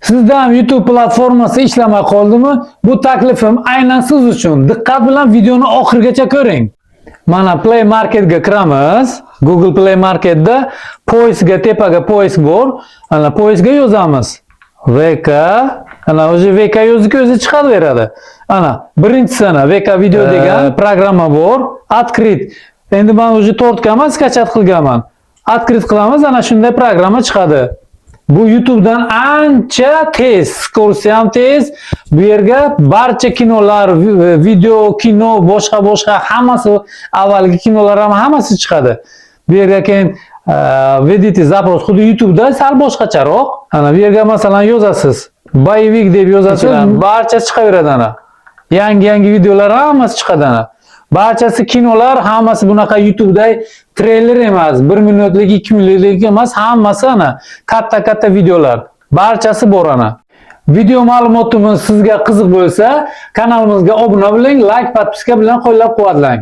Sizda ham YouTube platformasi ishlamay qoldimi? Bu taklifim aynan siz uchun. Diqqat bilan videoni oxirigacha ko'ring. Mana Play Marketga kiramiz. Google Play Marketda poyezga tepaga poyez bor. Ana poyezga yozamiz. VK. Ana o'zi VK yozib o'zi chiqaveradi. Ana birinchisini VK video degan programma bor. Открыть. Endi men o'zi tortganman, skachat qilganman. Открыть qilamiz, ana shunday programma chiqadi. Bu YouTube'dan ancha tez, skorosti ham tez. Bu yerga barcha kinolar, video, kino, boshqa hammasi, avvalgi kinolar ham hammasi chiqadi. Bu yerga keyin введите запрос, xuddi YouTube'da sal boshqacharoq. Ana bu yerga masalan yozasiz. Boyevik deb yozasiz, barchasi chiqaveradi ana. Yangi videolar hammasi chiqadi ana. Barchasi kinolar, hammasi bunaqa YouTube'da treyler emas, 1 minutlik, 2 minutlik emas, hammasi ana katta videolar. Barchasi bor ana. Video ma'lumotimiz sizga qiziq bo'lsa, kanalimizga obuna bo'ling, like, podpiska bilan qo'llab-quvvatlang.